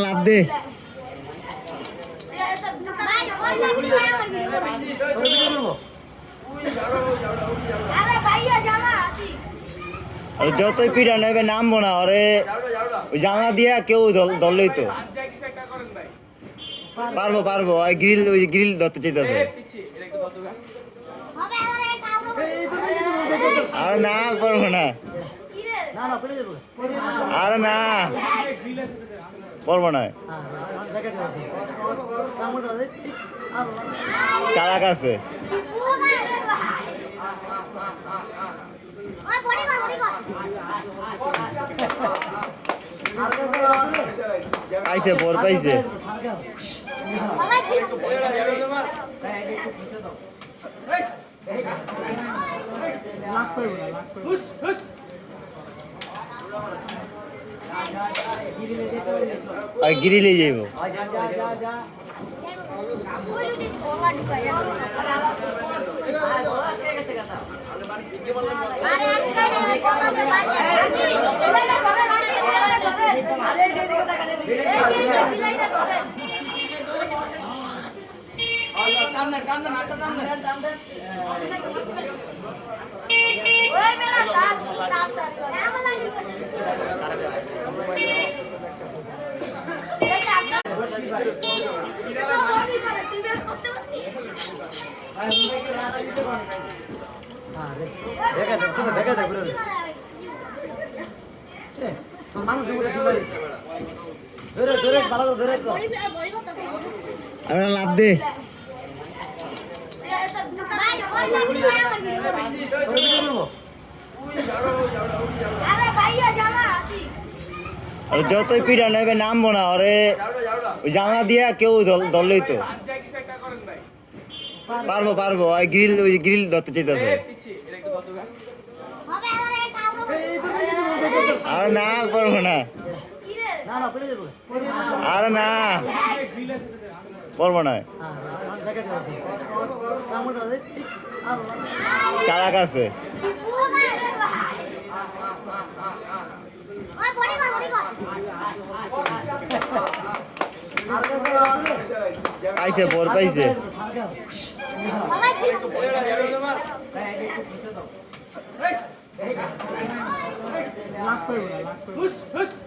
লাভ দে যতই পিঠা নেবে নামবো না ওরে ওই জানলা দিয়া কেউ ধরলেই তো পারবো পারবো ওই গ্রিল ধরতে চাইতেছে আর না পারবো না আর না পারবো না চালাক আছে পাইছে বর পাইছে গিরিলে যাইব লাভ দে যতই পিঠা নেবে নামবো না ওরে ওই জানলা দিয়া কেউ ধরলেই তো পারবো পারবো ওই গ্রিল ধরতে চাইতেছে আর না পারবো না আর না পারবো না চালাক আছে পাইছে বর পাইছে লাভ করবো না